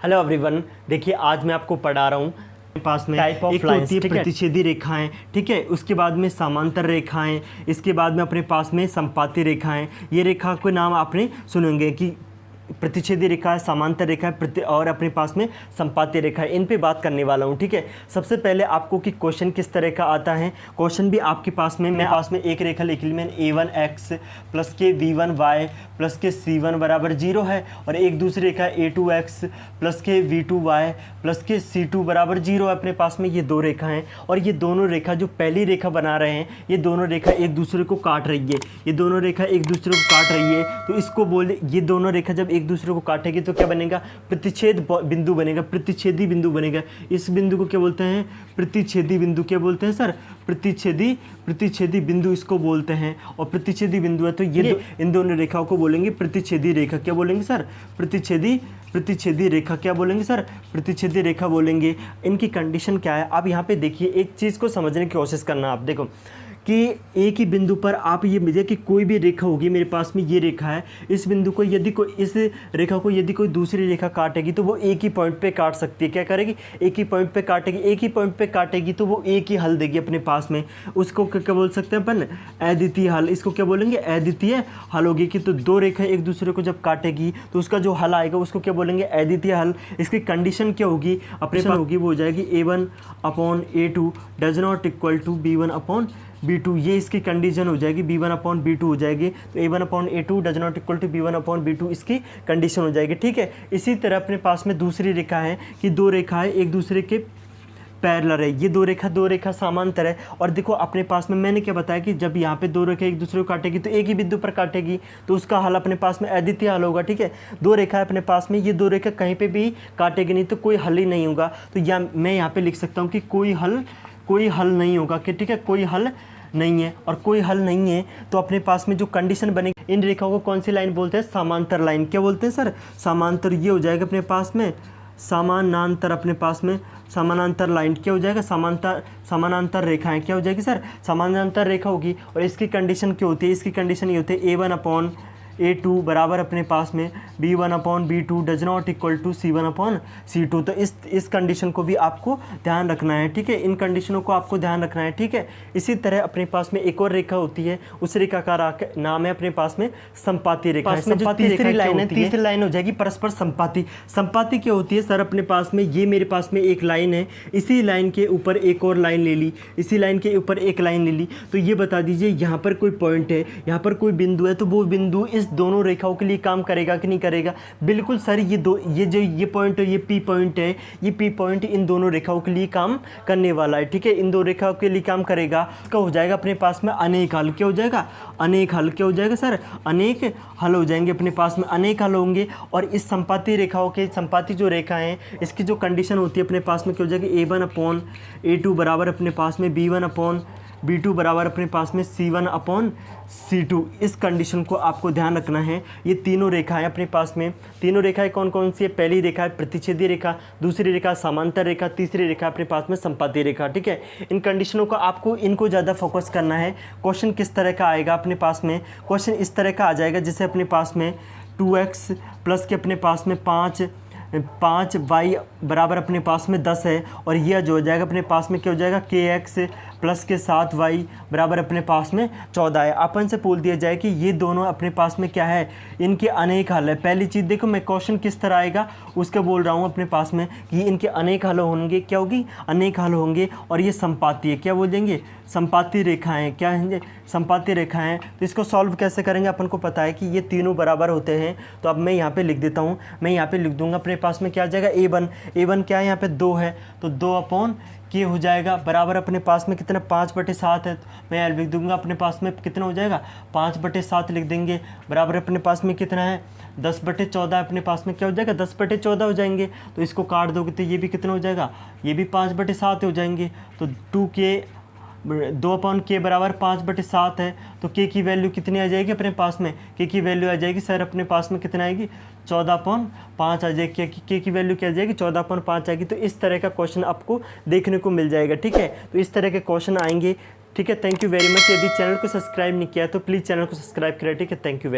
Hello everyone, देखिए आज मैं आपको पढ़ा रहा हूँ पास में टाइप ऑफ एक लाइन्स, होती है प्रतिच्छेदी रेखाएं, ठीक है। उसके बाद में समांतर रेखाएं, इसके बाद में अपने पास में संपाती रेखाएं। ये रेखा के नाम आपने सुनेंगे कि प्रतिच्छेदी रेखा है, समांतर रेखा है और अपने पास में संपाती रेखा है। इन पे बात करने वाला हूँ, ठीक है। सबसे पहले आपको कि क्वेश्चन किस तरह का आता है। क्वेश्चन भी आपके पास में मेरे पास में एक रेखा लिख ली मैंने a1x प्लस के v1y प्लस के c1 बराबर 0 है, और एक दूसरी रेखा a2x प्लस के v2y प्लस के c2 बराबर 0 है। अपने पास में ये दो रेखा हैं, और ये दोनों रेखा जो पहली रेखा बना रहे हैं, ये दोनों रेखा एक दूसरे को काट रही है। ये दोनों रेखा एक दूसरे को काट रही है, तो इसको बोले ये दोनों रेखा जब एक दूसरे को काटेगी तो क्या बनेगा, प्रतिच्छेद बिंदु बनेगा, प्रतिच्छेदी बिंदु बनेगा। इस बिंदु को क्या बोलते हैं, प्रतिच्छेदी बिंदु। क्या बोलते हैं सर, प्रतिच्छेदी बिंदु इसको बोलते हैं। और प्रतिच्छेदी बिंदु है तो ये इन दोनों रेखाओं को बोलेंगे प्रतिच्छेदी रेखा। क्या बोलेंगे सर, प्रतिच्छेदी रेखा। क्या बोलेंगे सर, प्रतिच्छेदी रेखा बोलेंगे। इनकी कंडीशन क्या है, आप यहाँ पे देखिए, एक चीज़ को समझने की कोशिश करना। आप देखो कि एक ही बिंदु पर आप ये देखिए कि कोई भी रेखा होगी, मेरे पास में ये रेखा है, इस बिंदु को यदि कोई इस रेखा को यदि कोई दूसरी रेखा काटेगी तो वो एक ही पॉइंट पे काट सकती है। क्या करेगी, एक ही पॉइंट पे काटेगी। एक ही पॉइंट पे काटेगी तो वो एक ही हल देगी अपने पास में। उसको क्या बोल सकते हैं अपन, अद्वितीय हल। इसको क्या बोलेंगे, अद्वितीय हल होगी। कि तो दो रेखा एक दूसरे को जब काटेगी तो उसका जो हल आएगा उसको क्या बोलेंगे, अद्वितीय हल। इसकी कंडीशन क्या होगी, अपने पास होगी वो हो जाएगी a1/a2 does not equal to b1/b2। ये इसकी कंडीशन हो जाएगी, b1/b2 हो जाएगी। तो a1/a2 does not equal to b1/b2 इसकी कंडीशन हो जाएगी, ठीक है। इसी तरह अपने पास में दूसरी रेखा है कि दो रेखाएं एक दूसरे के पैरेलल है। ये दो रेखा समांतर है। और देखो अपने पास में मैंने क्या बताया कि जब यहाँ पे दो रेखा एक दूसरे को काटेगी तो एक ही बिंदु पर काटेगी, तो उसका हल अपने पास में अद्वितीय हल होगा, ठीक है। दो रेखा है अपने पास में, ये दो रेखा कहीं पे भी काटेगी नहीं तो कोई हल ही नहीं होगा। तो मैं यहाँ पे लिख सकता हूँ कि कोई हल नहीं होगा, कि ठीक है, कोई हल नहीं है। और कोई हल नहीं है तो अपने पास में जो कंडीशन बनेगी, इन रेखाओं को कौन सी लाइन बोलते हैं, समांतर लाइन। क्या बोलते हैं सर, समांतर। ये हो जाएगा अपने पास में समानांतर। अपने पास में समानांतर लाइन क्या हो जाएगा, समानांतर रेखाएं। क्या हो जाएगी सर, समानांतर रेखा होगी। और इसकी कंडीशन क्या होती है, इसकी कंडीशन ये होती है a1/a2 बराबर अपने पास में b1/b2 does not equal to c1/c2। तो इस कंडीशन को भी आपको ध्यान रखना है, ठीक है। इन कंडीशनों को आपको ध्यान रखना है, ठीक है। इसी तरह अपने पास में एक और रेखा होती है, उस रेखा का नाम है अपने पास में संपाती रेखा। तीसरी लाइन हो जाएगी परस्पर संपाती। संपाती क्या होती है सर, अपने पास में ये मेरे पास में एक लाइन है, इसी लाइन के ऊपर एक और लाइन ले ली, इसी लाइन के ऊपर एक लाइन ले ली। तो ये बता दीजिए यहाँ पर कोई पॉइंट है, यहाँ पर कोई बिंदु है, तो वो बिंदु इस दोनों रेखाओं के लिए काम करेगा कि नहीं करेगा। बिल्कुल सर, ये पॉइंट है, ये पी पॉइंट है, ये पी पॉइंट इन दोनों रेखाओं के लिए काम करने वाला है, ठीक है। इन दो रेखाओं के लिए काम करेगा। क्या हो जाएगा अपने पास में, अनेक हल। क्या हो जाएगा, अनेक हल। क्या हो जाएगा सर, अनेक हल हो जाएंगे अपने पास में, अनेक हल होंगे। और इस संपाती रेखाओं के, संपाती जो रेखा है, इसकी जो कंडीशन होती है अपने पास में क्या हो जाएगी, a1/a2 बराबर अपने पास में b1/b2 बराबर अपने पास में c1/c2। इस कंडीशन को आपको ध्यान रखना है। ये तीनों रेखाएं अपने पास में, तीनों रेखाएं कौन कौन सी है, पहली रेखा है प्रतिच्छेदी रेखा, दूसरी रेखा समांतर रेखा, तीसरी रेखा अपने पास में संपाती रेखा, ठीक है। इन कंडीशनों को आपको इनको ज़्यादा फोकस करना है। क्वेश्चन किस तरह का आएगा अपने पास में, क्वेश्चन इस तरह का आ जाएगा जैसे अपने पास में 2x प्लस के अपने पास में 5y बराबर अपने पास में 10 है। और यह जो हो जाएगा अपने पास में क्या हो जाएगा, kx प्लस के 7y बराबर अपने पास में 14 है। अपन से पूछ दिया जाए कि ये दोनों अपने पास में क्या है, इनके अनेक हल है। पहली चीज़ देखो, मैं क्वेश्चन किस तरह आएगा उसके बोल रहा हूँ अपने पास में कि इनके अनेक हल होंगे। क्या होगी, अनेक हल होंगे। और ये संपाती है, क्या बोलेंगे, संपाती रेखाएं। क्या है, संपाती रेखाएं। तो इसको सॉल्व कैसे करेंगे, अपन को पता है कि ये तीनों बराबर होते हैं। तो अब मैं यहाँ पे लिख देता हूँ, मैं यहाँ पे लिख दूंगा अपने पास में क्या आ जाएगा, a1 क्या है यहाँ पे 2 है, तो 2/k हो जाएगा बराबर अपने पास में कितना, 5/7 है। मैं लिख दूंगा अपने पास में कितना हो जाएगा, 5/7 लिख देंगे बराबर अपने पास में कितना है, 10/14 अपने पास में क्या हो जाएगा, 10/14 हो जाएंगे। तो इसको काट दोगे तो ये भी कितना हो जाएगा, ये भी 5/7 हो जाएंगे। तो 2/k बराबर 5/7 है। तो k की वैल्यू कितनी आ जाएगी अपने पास में, k की वैल्यू आ जाएगी सर अपने पास में कितना आएगी, 14/5 आ जाएगी। k की वैल्यू क्या आ जाएगी, 14/5 आएगी। तो इस तरह का क्वेश्चन आपको देखने को मिल जाएगा, ठीक है। तो इस तरह के क्वेश्चन आएंगे, ठीक है। Thank you very much. यदि चैनल को सब्सक्राइब नहीं किया तो प्लीज़ चैनल को सब्सक्राइब करें, ठीक है। Thank you.